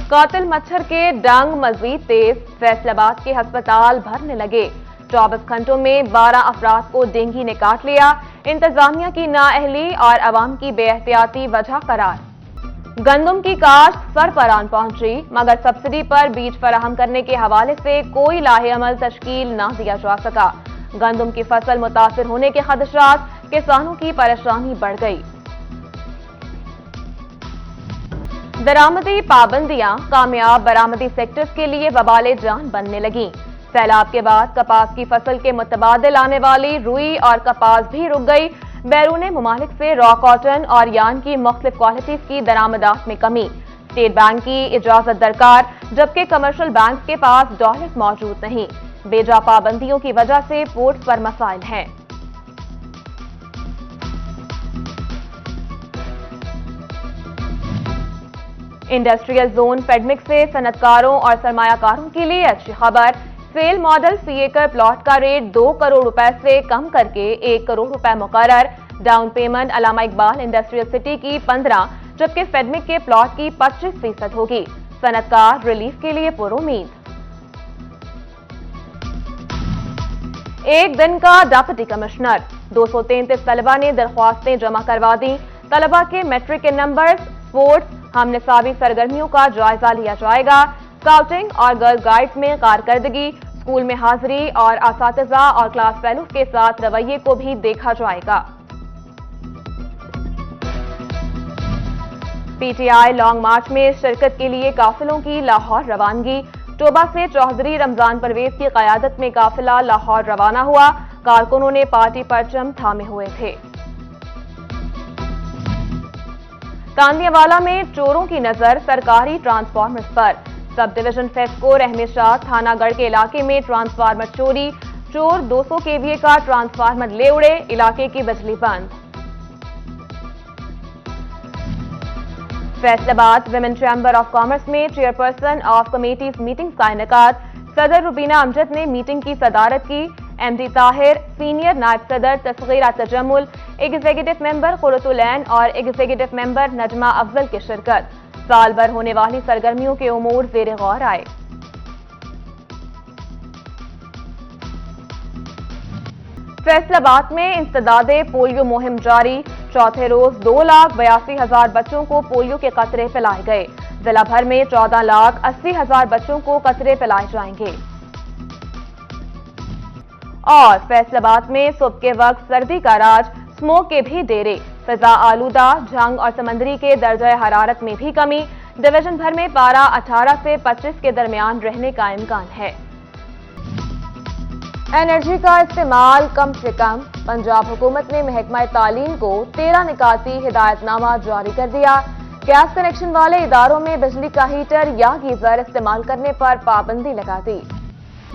कातिल मच्छर के डंग मजीद तेज, फैसलाबाद के अस्पताल भरने लगे। 24 घंटों में 12 अफराद को डेंगू ने काट लिया। इंतजामिया की नाअहली और अवाम की बेएहतियाती वजह करार। गंदम की काश्त सर पर आन पहुंची, मगर सब्सिडी पर बीज फराहम करने के हवाले से कोई लाहे-अमल तश्कील न दिया जा सका। गंदम की फसल मुतासिर होने के खदशात, किसानों की परेशानी बढ़ गई। दरामदी पाबंदियां कामयाब बरामदी सेक्टर्स के लिए वबाले जान बनने लगी। सैलाब के बाद कपास की फसल के मुतबादिल आने वाली रुई और कपास भी रुक गई। बैरून मुमालिक से रॉ कॉटन और यान की मुख्तलिफ क्वालिटीज की दरामदात में कमी। स्टेट बैंक की इजाजत दरकार, जबकि कमर्शियल बैंक के पास डॉलर्स मौजूद नहीं। बेजा पाबंदियों की वजह से पोर्ट्स पर मसाइल हैं। इंडस्ट्रियल जोन फेडमिक से सनतकारों और सरमायाकारों के लिए अच्छी खबर। सेल मॉडल फी एकड़ प्लॉट का रेट 2 करोड़ रुपए से कम करके 1 करोड़ रुपए मुकर्रर। Down payment Allama Iqbal industrial city की 15, जबकि फेडमिक के प्लॉट की 25% होगी। सनतकार रिलीफ के लिए पुरुमीद। एक दिन का डिप्टी कमिश्नर, 233 तलबा ने दरख्वास्तें जमा करवा दी। तलबा के मैट्रिक के नंबर, स्पोर्ट्स, हम निसाबी सरगर्मियों का जायजा लिया जाएगा। स्काउटिंग और गर्ल गाइड्स में कारकर्दगी, स्कूल में हाजिरी और असातिज़ा और क्लास फेलोज के साथ रवैये को भी देखा जाएगा। पीटीआई लॉन्ग मार्च में शिरकत के लिए काफिलों की लाहौर रवानगी। टोबा से चौधरी रमजान परवेज की कयादत में काफिला लाहौर रवाना हुआ। कारकुनों ने पार्टी परचम थामे हुए थे। तांदियावाला में चोरों की नजर सरकारी ट्रांसफार्मर्स पर। सब डिवीजन फेस्को रहमेशाह थानागढ़ के इलाके में ट्रांसफार्मर चोरी। चोर 200 केवीए का ट्रांसफार्मर ले उड़े, इलाके की बिजली बंद। Faisalabad women chamber of commerce में चेयरपर्सन ऑफ कमेटीज मीटिंग्स का इनेकाद। सदर रुबीना अमजद ने मीटिंग की सदारत की। एमडी ताहिर, सीनियर नायब सदर तस्गीरा तजम्मुल, एग्जीक्यूटिव मेंबर कुरतुल ऐन और एग्जीक्यूटिव मेंबर नजमा अफजल की शिरकत। साल भर होने वाली सरगर्मियों के उमूर ज़ेरे गौर आए। फैसलाबाद में इंसदादे पोलियो मुहिम जारी। चौथे रोज 2,82,000 बच्चों को पोलियो के कतरे पिलाए गए। जिला भर में 14,80,000 बच्चों को कतरे पिलाए जाएंगे। और फैसलाबाद में सुबह के वक्त सर्दी का राज, स्मोक के भी डेरे। फिजा आलूदा, झंग और समंदरी के दर्जा हरारत में भी कमी। डिवीजन भर में पारा 18 से 25 के दरमियान रहने का इम्कान है। एनर्जी का इस्तेमाल कम से कम। पंजाब हुकूमत ने महकमा तालीम को 13 निकाती हिदायतनामा जारी कर दिया। गैस कनेक्शन वाले इदारों में बिजली का हीटर या गीजर इस्तेमाल करने पर पाबंदी लगा दी।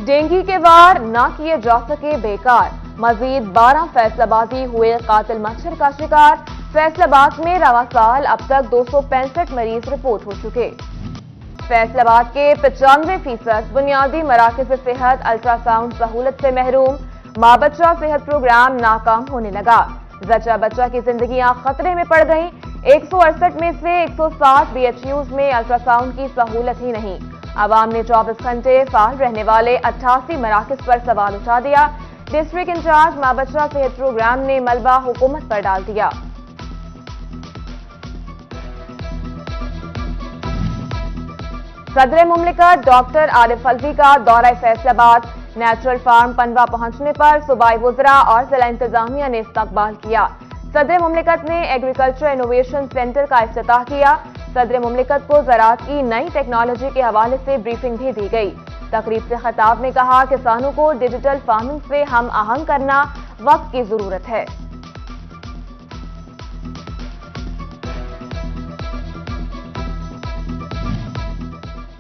डेंगू के वार ना किए जा सके बेकार। मजीद 12 फैसलाबादी हुए कातिल मच्छर का शिकार। फैसलाबाद में रवा साल अब तक 265 मरीज रिपोर्ट हो चुके। फैसलाबाद के 95% बुनियादी मराकज़ सेहत अल्ट्रासाउंड सहूलत से महरूम। माँ बच्चा सेहत प्रोग्राम नाकाम होने लगा। जच्चा बच्चा की जिंदगियां खतरे में पड़ गईं। 168 में से 160 बीएचयूज में अल्ट्रासाउंड की सहूलत ही नहीं। आवाम ने 24 घंटे फाल रहने वाले 88 मराकज़ पर सवाल उठा दिया। डिस्ट्रिक्ट इंचार्ज माँ बच्चा सेहत प्रोग्राम ने मलबा हुकूमत पर डाल दिया। सदर मुमलिकत डॉक्टर आरिफ अलवी का दौरा फैसलाबाद। नेचुरल फार्म पनवा पहुंचने पर सूबाई वुज़रा और जिला इंतजामिया ने इस्तकबाल किया। सदर मुमलिकत ने एग्रीकल्चर इनोवेशन सेंटर का इफ्तिताह किया। सदर मुमलिकत को ज़राअत की नई टेक्नोलॉजी के हवाले से ब्रीफिंग भी दी गई। तकरीब से खिताब में कहा, किसानों को डिजिटल फार्मिंग से हम आहंग करना वक्त की जरूरत है।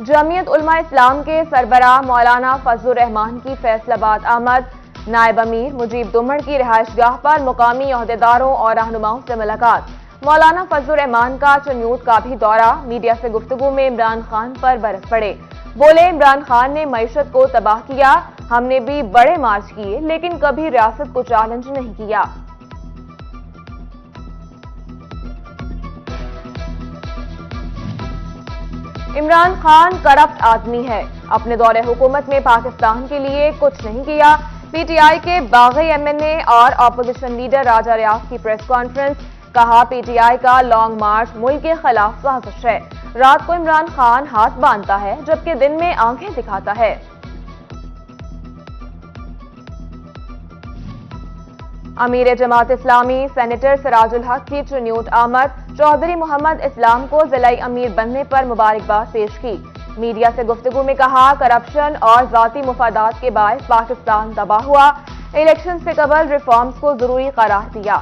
जमीयत उलमा इस्लाम के सरबराह मौलाना फजलुर रहमान की फैसलाबाद आमद। नायब अमीर मुजीब दुमड़ की रिहाइशगाह पर मुकामी ओहदेदारों और रहनुमाओं से मुलाकात। मौलाना फजलुर रहमान का चन्यूट का भी दौरा। मीडिया से गुफ्तगू में इमरान खान पर बरस पड़े। बोले, इमरान खान ने मईशत को तबाह किया। हमने भी बड़े मार्च किए, लेकिन कभी रियासत को चैलेंज नहीं किया। इमरान खान करप्ट आदमी है, अपने दौरे हुकूमत में पाकिस्तान के लिए कुछ नहीं किया। पीटीआई के बागी एमएनए और अपोजिशन लीडर राजा रियाज की प्रेस कॉन्फ्रेंस, कहा पीटीआई का लॉन्ग मार्च मुल्क के खिलाफ साजिश है। रात को इमरान खान हाथ बांधता है जबकि दिन में आंखें दिखाता है। अमीर जमात इस्लामी सेनेटर सिराजुल हक की ट्रिन्यूट आमद, चौधरी मोहम्मद इस्लाम को जिलाई अमीर बनने पर मुबारकबाद पेश की। मीडिया से गुफ्तगू में कहा करप्शन और जाती मुफादात के बायस पाकिस्तान तबाह हुआ, इलेक्शन से कबल रिफॉर्म्स को जरूरी करार दिया।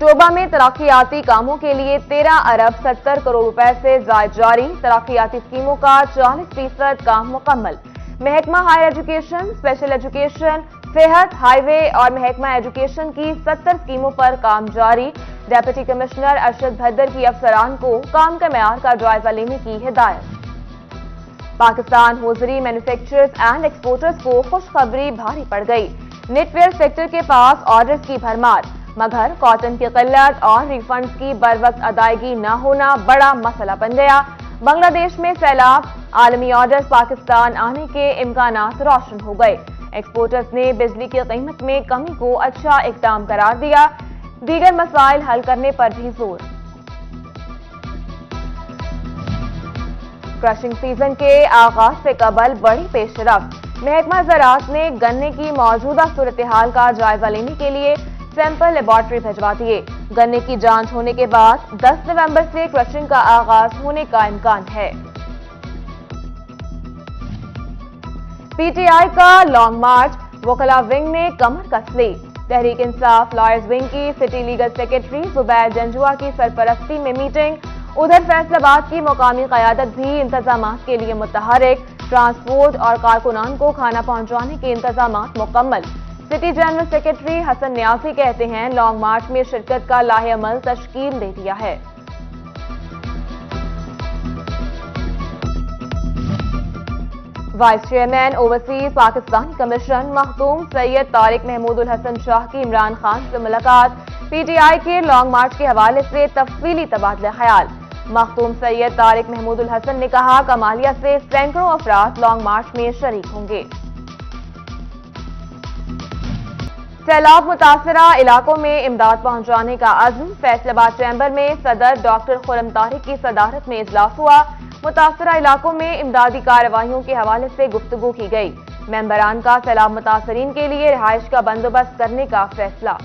टोबा में तरक्याती कामों के लिए 13 अरब 70 करोड़ रुपए से जायद जारी, तरक्याती स्कीमों का 40% काम मुकम्मल। महकमा हायर एजुकेशन, स्पेशल एजुकेशन, सेहत, हाईवे और महकमा एजुकेशन की 70 स्कीमों पर काम जारी। डेप्यूटी कमिश्नर अरशद भद्दर की अफसरान को काम के मेयार का जायजा लेने की हिदायत। Pakistan hosiery manufacturers and exporters को खुशखबरी भारी पड़ गई। नेटवेयर सेक्टर के पास ऑर्डर्स की भरमार, मगर कॉटन की किल्लत और रिफंड्स की बरवक्त अदायगी न होना बड़ा मसला बन गया। बांग्लादेश में सैलाब, आलमी ऑर्डर्स पाकिस्तान आने के इम्कानात रोशन हो गए। एक्सपोर्टर्स ने बिजली की कीमत में कमी को अच्छा इक़दाम करार दिया, दीगर मसाइल हल करने पर भी जोर। क्रशिंग सीजन के आगाज से कबल बड़ी पेशरफ्त, महकमा ज़राअत ने गन्ने की मौजूदा सूरत हाल का जायजा लेने के लिए सैंपल लेबॉर्ट्री भिजवा दिए। गन्ने की जांच होने के बाद 10 नवंबर से क्रशिंग का आगाज होने का इम्कान है। पीटीआई का लॉन्ग मार्च, वकला विंग ने कमर कस ली। तहरीक इंसाफ लॉयर्स विंग की city legal secretary Zubair Janjua की सरपरस्ती में मीटिंग। उधर फैसलाबाद की मुकामी क़यादत भी इंतजामात के लिए मुतहरिक, ट्रांसपोर्ट और कारकुनान को खाना पहुंचाने के इंतजामात मुकम्मल। City general secretary Hassan Niazi कहते हैं लॉन्ग मार्च में शिरकत का लाहे-अमल तश्कील दे दिया है। Vice chairman overseas Pakistani commission Makhdoom Syed Tariq Mahmudul Hassan Shah की इमरान खान से मुलाकात। पीटीआई के लॉन्ग मार्च के हवाले से तफसीली तबादला ख्याल। मखदूम सैयद तारिक महमूदुल हसन ने कहा कमालिया से सैकड़ों अफराद लॉन्ग मार्च में शरीक होंगे। सैलाब मुतासरा इलाकों में इमदाद पहुंचाने का अज़्म, फैसलाबाद चैम्बर में सदर डॉक्टर खुर्रम तारिक की सदारत में इजलास हुआ। मुतासरा इलाकों में इमदादी कार्रवाइयों के हवाले से गुफ्तगू की गई। मेंबरान का सैलाब मुतासरीन के लिए रिहाइश का बंदोबस्त करने का फैसला।